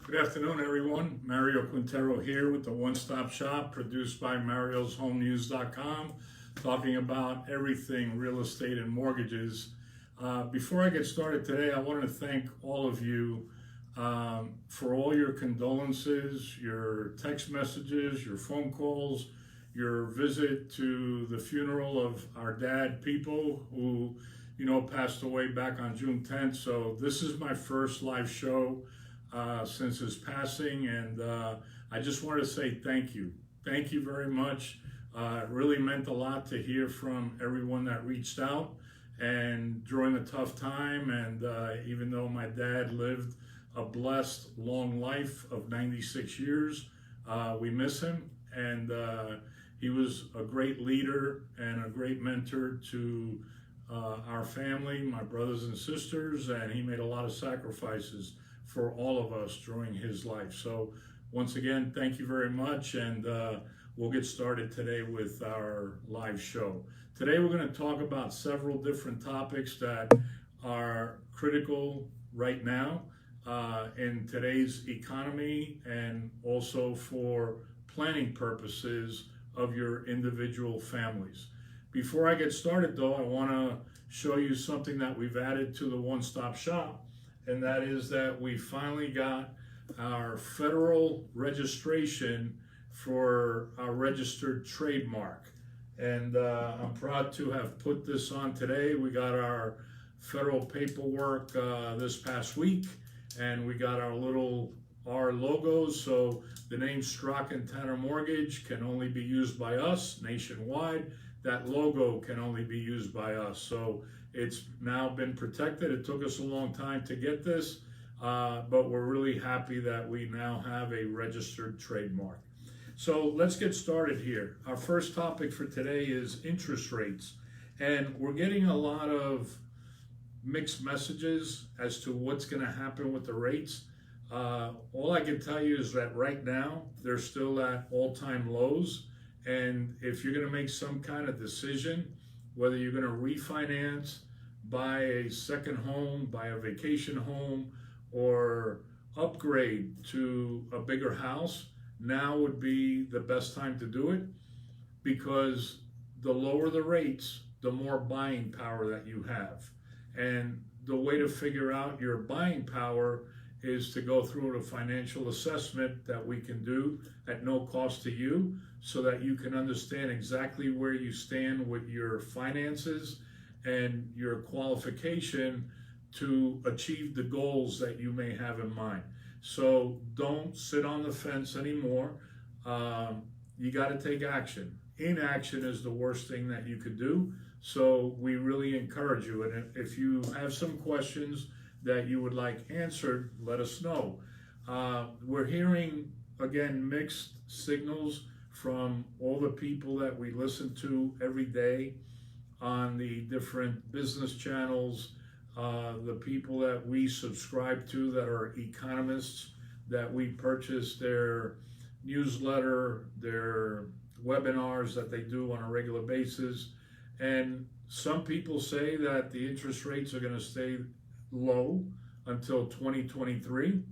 Good afternoon, everyone. Mario Quintero here with the One Stop Shop, produced by marioshomenews.com, talking about everything real estate and mortgages. Before I get started today, I want to thank all of you for all your condolences, your text messages, your phone calls, your visit to the funeral of our dad, People, who passed away back on June 10th. So this is my first live show since his passing, and I just wanted to say thank you. Thank you very much. It really meant a lot to hear from everyone that reached out and during a tough time. And even though my dad lived a blessed long life of 96 years, we miss him. And he was a great leader and a great mentor to our family, my brothers and sisters, and he made a lot of sacrifices for all of us during his life. So once again, thank you very much, and we'll get started today with our live show. Today we're going to talk about several different topics that are critical right now in today's economy, and also for planning purposes of your individual families. Before I get started though, I want to show you something that we've added to the One Stop Shop, and that is that we finally got our federal registration for our registered trademark. And I'm proud to have put this on today. We got our federal paperwork this past week, and we got our logos. So the name Strzok and Tanner Mortgage can only be used by us nationwide. That logo can only be used by us. So it's now been protected. It took us a long time to get this, but we're really happy that we now have a registered trademark. So let's get started here. Our first topic for today is interest rates. And we're getting a lot of mixed messages as to what's going to happen with the rates. All I can tell you is that right now, they're still at all-time lows. And if you're going to make some kind of decision, whether you're going to refinance, buy a second home, buy a vacation home, or upgrade to a bigger house, now would be the best time to do it, because the lower the rates, the more buying power that you have. And the way to figure out your buying power is to go through a financial assessment that we can do at no cost to you, so that you can understand exactly where you stand with your finances and your qualification to achieve the goals that you may have in mind. So don't sit on the fence anymore. You got to take action. Inaction is the worst thing that you could do. So we really encourage you. And if you have some questions that you would like answered, let us know. We're hearing, again, mixed signals from all the people that we listen to every day on the different business channels, the people that we subscribe to that are economists, that we purchase their newsletter, their webinars that they do on a regular basis. And some people say that the interest rates are going to stay low until 2023.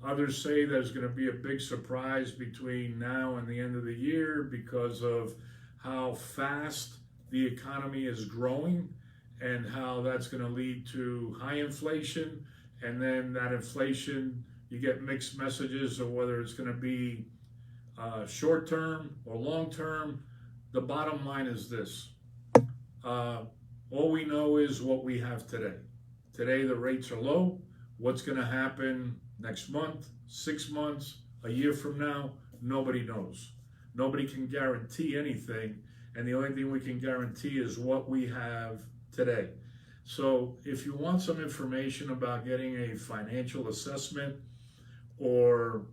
Others say there's going to be a big surprise between now and the end of the year because of how fast the economy is growing, and how that's going to lead to high inflation. And then that inflation, you get mixed messages of whether it's going to be short term or long term. The bottom line is this. All we know is what we have today. Today the rates are low. What's going to happen next month, 6 months, a year from now, nobody knows. Nobody can guarantee anything, and the only thing we can guarantee is what we have today. So if you want some information about getting a financial assessment, or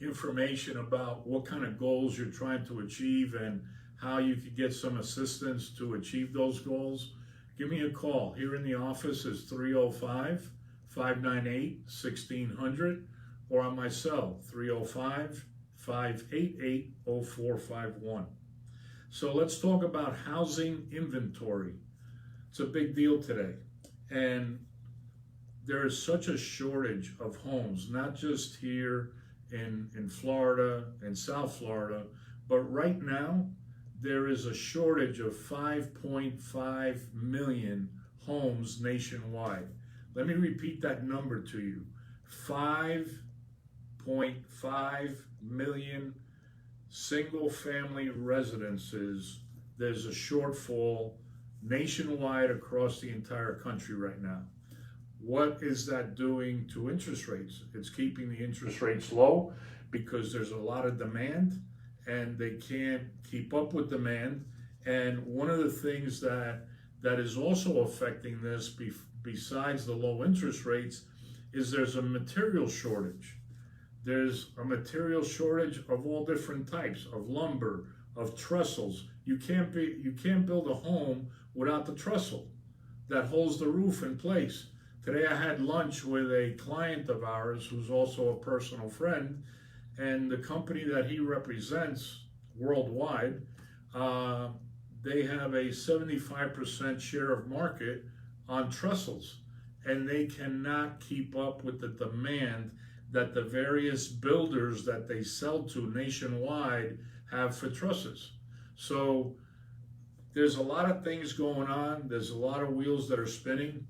information about what kind of goals you're trying to achieve and how you could get some assistance to achieve those goals, give me a call. Here in the office is 305-598-1600, or on my cell, 305-588-0451. So let's talk about housing inventory. It's a big deal today. And there is such a shortage of homes, not just here in Florida and South Florida, but right now there is a shortage of 5.5 million homes nationwide. Let me repeat that number to you. 5.5 million single family residences. There's a shortfall nationwide across the entire country right now. What is that doing to interest rates? It's keeping the interest rates low because there's a lot of demand and they can't keep up with demand. And one of the things that is also affecting this, besides the low interest rates, is there's a material shortage. There's a material shortage of all different types, of lumber, of trestles. You can't build a home without the trestle that holds the roof in place. Today I had lunch with a client of ours who's also a personal friend, and the company that he represents worldwide, they have a 75% share of market on trestles, and they cannot keep up with the demand that the various builders that they sell to nationwide have for trusses. So there's a lot of things going on. There's a lot of wheels that are spinning.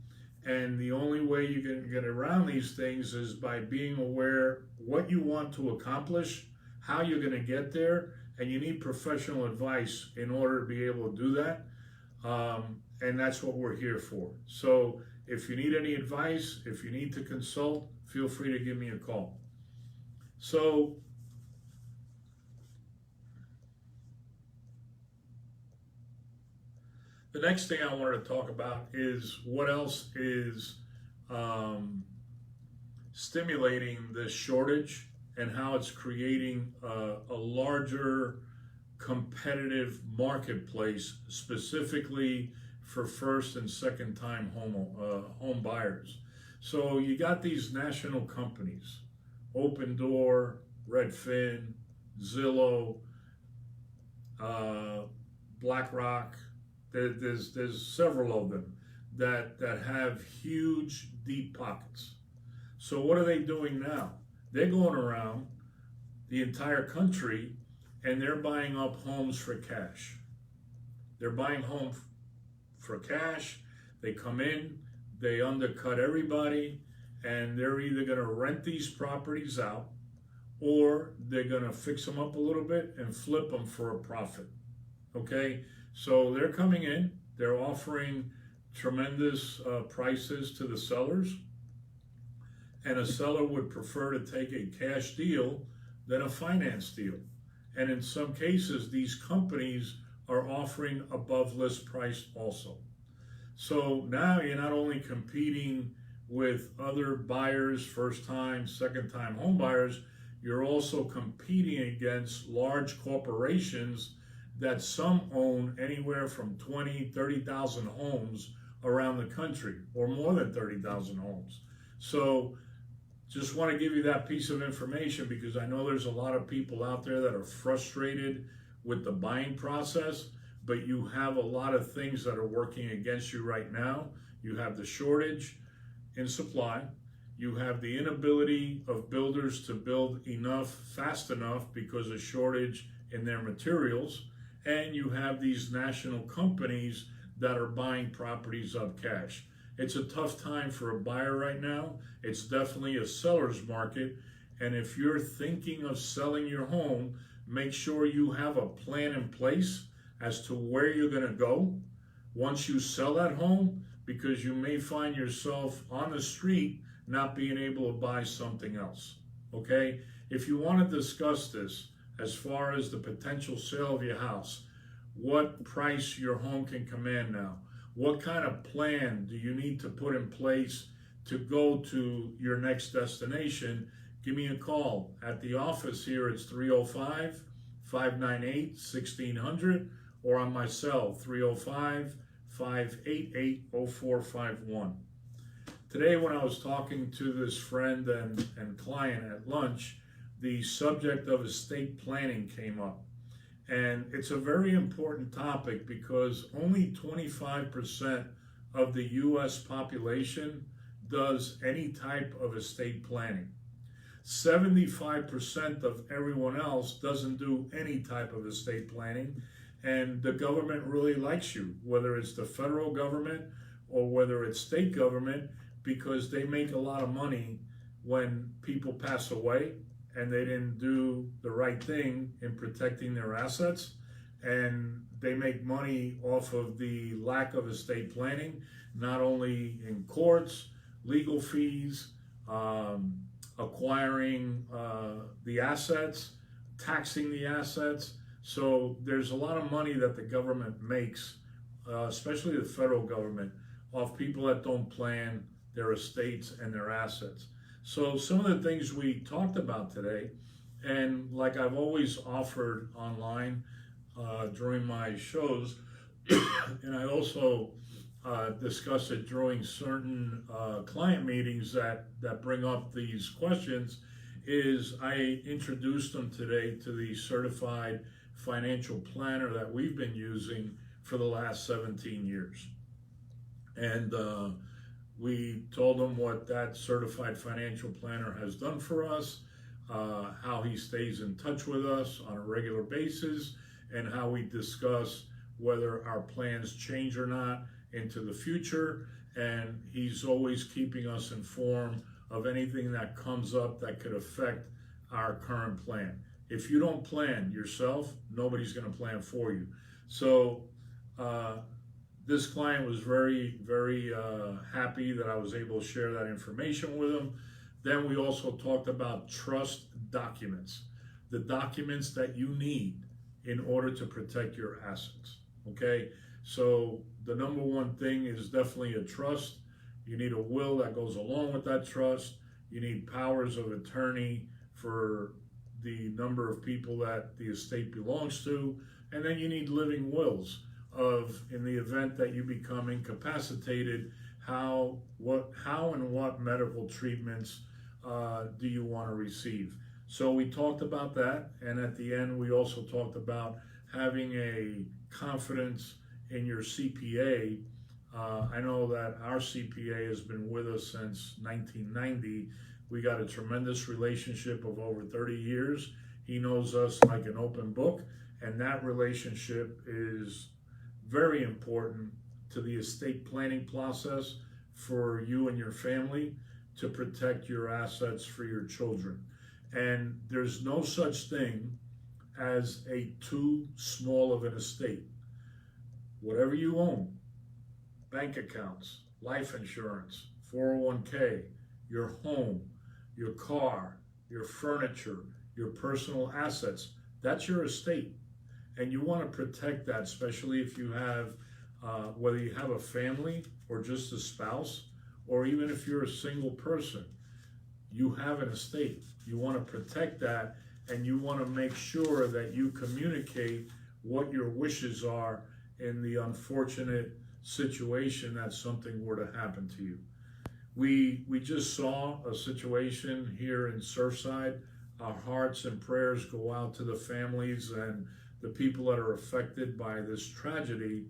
And the only way you can get around these things is by being aware what you want to accomplish, how you're going to get there, and you need professional advice in order to be able to do that. And that's what we're here for. So if you need any advice, if you need to consult, feel free to give me a call. So the next thing I wanted to talk about is what else is stimulating this shortage and how it's creating a larger competitive marketplace, specifically for first and second time home buyers. So you got these national companies, Opendoor, Redfin, Zillow, BlackRock. There's several of them that have huge, deep pockets. So what are they doing now? They're going around the entire country and they're buying up homes for cash. They're buying homes for cash. They come in, they undercut everybody, and they're either going to rent these properties out or they're going to fix them up a little bit and flip them for a profit. Okay? So they're coming in, they're offering tremendous prices to the sellers, and a seller would prefer to take a cash deal than a finance deal. And in some cases, these companies are offering above list price also. So now you're not only competing with other buyers, first time, second time home buyers, you're also competing against large corporations that some own anywhere from 20, 30,000 homes around the country, or more than 30,000 homes. So just want to give you that piece of information because I know there's a lot of people out there that are frustrated with the buying process, but you have a lot of things that are working against you right now. You have the shortage in supply. You have the inability of builders to build enough fast enough because of shortage in their materials. And you have these national companies that are buying properties up cash. It's a tough time for a buyer right now. It's definitely a seller's market. And if you're thinking of selling your home, make sure you have a plan in place as to where you're going to go once you sell that home, because you may find yourself on the street not being able to buy something else. Okay? If you want to discuss this, as far as the potential sale of your house, what price your home can command now, what kind of plan do you need to put in place to go to your next destination, give me a call. At the office here, it's 305-598-1600, or on my cell, 305-588-0451. Today, when I was talking to this friend and client at lunch, the subject of estate planning came up. And it's a very important topic because only 25% of the U.S. population does any type of estate planning. 75% of everyone else doesn't do any type of estate planning, and the government really likes you, whether it's the federal government or whether it's state government, because they make a lot of money when people pass away and they didn't do the right thing in protecting their assets, and they make money off of the lack of estate planning, not only in courts, legal fees, acquiring the assets, taxing the assets. So there's a lot of money that the government makes, especially the federal government, off people that don't plan their estates and their assets. So some of the things we talked about today, and like I've always offered online during my shows, and I also discuss it during certain client meetings that bring up these questions, is I introduced them today to the certified financial planner that we've been using for the last 17 years. And we told them what that certified financial planner has done for us, how he stays in touch with us on a regular basis, and how we discuss whether our plans change or not into the future. And he's always keeping us informed of anything that comes up that could affect our current plan. If you don't plan yourself, nobody's going to plan for you. So this client was very, very happy that I was able to share that information with him. Then we also talked about trust documents, the documents that you need in order to protect your assets. Okay, so the number one thing is definitely a trust. You need a will that goes along with that trust. You need powers of attorney for the number of people that the estate belongs to. And then you need living wills of, in the event that you become incapacitated, how and what medical treatments do you want to receive. So we talked about that, and at the end we also talked about having a confidence in your CPA. I know that our CPA has been with us since 1990. We got a tremendous relationship of over 30 years. He knows us like an open book, and that relationship is very important to the estate planning process for you and your family to protect your assets for your children. And there's no such thing as a too small of an estate. Whatever you own, bank accounts, life insurance, 401k, your home, your car, your furniture, your personal assets, that's your estate. And you want to protect that, especially if you have, whether you have a family or just a spouse, or even if you're a single person, you have an estate. You want to protect that, and you want to make sure that you communicate what your wishes are in the unfortunate situation that something were to happen to you. We just saw a situation here in Surfside. Our hearts and prayers go out to the families and the people that are affected by this tragedy.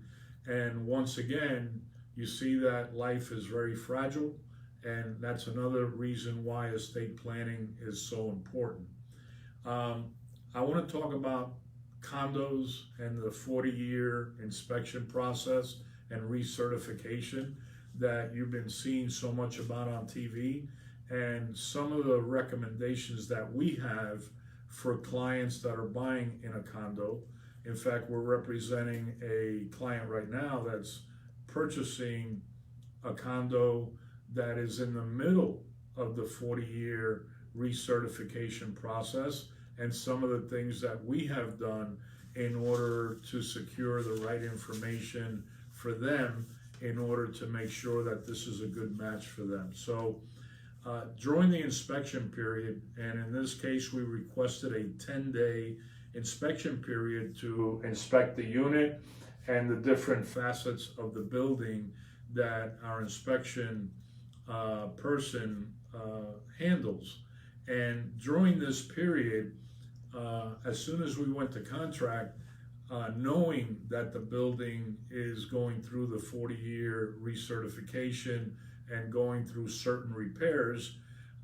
And once again, you see that life is very fragile, and that's another reason why estate planning is so important. I want to talk about condos and the 40-year inspection process and recertification that you've been seeing so much about on TV, and some of the recommendations that we have for clients that are buying in a condo. In fact, we're representing a client right now that's purchasing a condo that is in the middle of the 40-year recertification process, and some of the things that we have done in order to secure the right information for them in order to make sure that this is a good match for them. So during the inspection period, and in this case we requested a 10-day inspection period to inspect the unit and the different facets of the building that our inspection person handles. And during this period, as soon as we went to contract, knowing that the building is going through the 40-year recertification and going through certain repairs,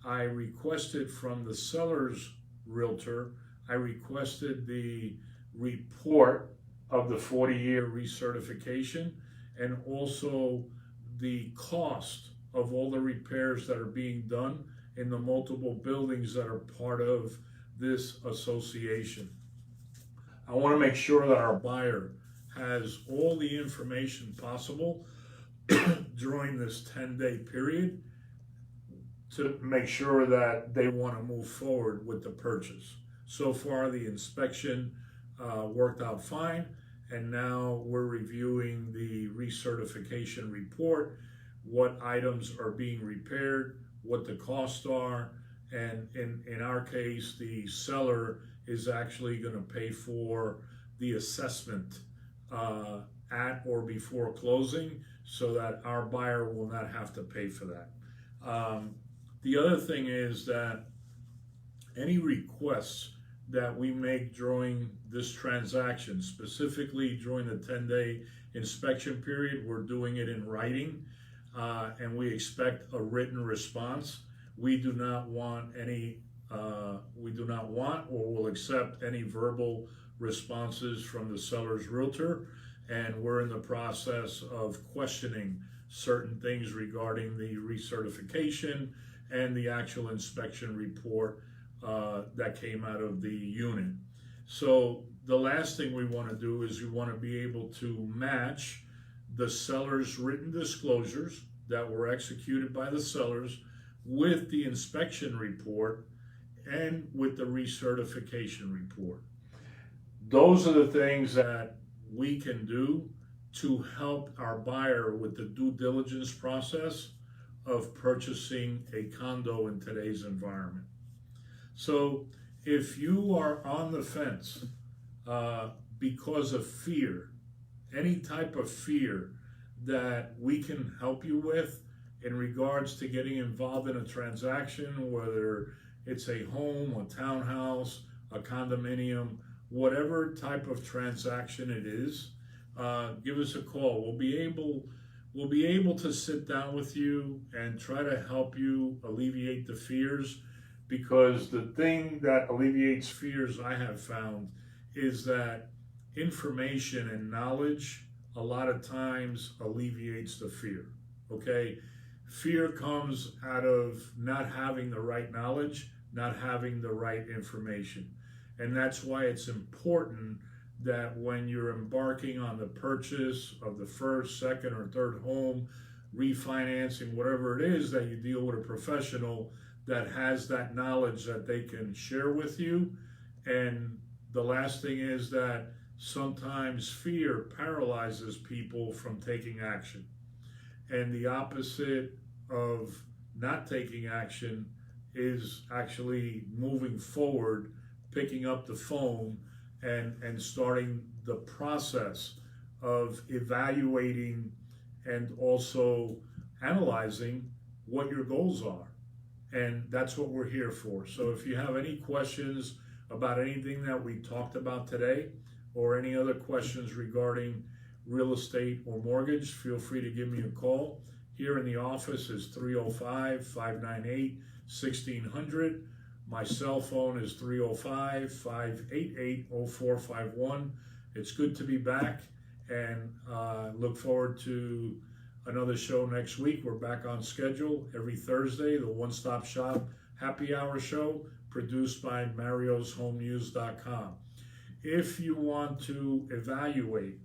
I requested from the seller's realtor, I requested the report of the 40-year recertification and also the cost of all the repairs that are being done in the multiple buildings that are part of this association. I want to make sure that our buyer has all the information possible during this 10-day period to make sure that they want to move forward with the purchase. So far, the inspection worked out fine, and now we're reviewing the recertification report, what items are being repaired, what the costs are, and in our case, the seller is actually going to pay for the assessment at or before closing, so that our buyer will not have to pay for that. The other thing is that any requests that we make during this transaction, specifically during the 10-day inspection period, we're doing it in writing, and we expect a written response. We do not want or will accept any verbal responses from the seller's realtor, and we're in the process of questioning certain things regarding the recertification and the actual inspection report that came out of the unit. So the last thing we want to do is we want to be able to match the seller's written disclosures that were executed by the sellers with the inspection report and with the recertification report. Those are the things that we can do to help our buyer with the due diligence process of purchasing a condo in today's environment. So if you are on the fence because of fear, any type of fear that we can help you with in regards to getting involved in a transaction, whether it's a home, a townhouse, a condominium, whatever type of transaction it is, give us a call. We'll be able to sit down with you and try to help you alleviate the fears, because the thing that alleviates fears, I have found, is that information and knowledge a lot of times alleviates the fear, okay? Fear comes out of not having the right knowledge, not having the right information. And that's why it's important that when you're embarking on the purchase of the first, second, or third home, refinancing, whatever it is, that you deal with a professional that has that knowledge that they can share with you. And the last thing is that sometimes fear paralyzes people from taking action. And the opposite of not taking action is actually moving forward, picking up the phone, and starting the process of evaluating and also analyzing what your goals are. And that's what we're here for. So if you have any questions about anything that we talked about today, or any other questions regarding real estate or mortgage, feel free to give me a call. Here in the office is 305-598-1600. My cell phone is 305-588-0451. It's good to be back, and look forward to another show next week. We're back on schedule every Thursday, the One Stop Shop Happy Hour show, produced by marioshomenews.com. If you want to evaluate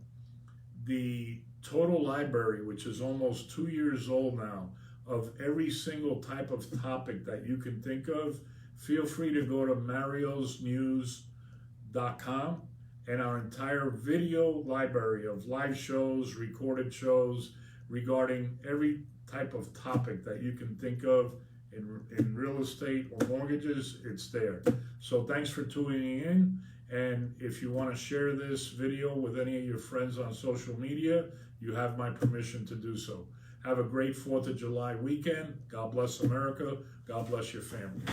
the total library, which is almost 2 years old now, of every single type of topic that you can think of, feel free to go to mariosnews.com, and our entire video library of live shows, recorded shows regarding every type of topic that you can think of in real estate or mortgages, it's there. So thanks for tuning in. And if you want to share this video with any of your friends on social media, you have my permission to do so. Have a great 4th of July weekend. God bless America. God bless your families.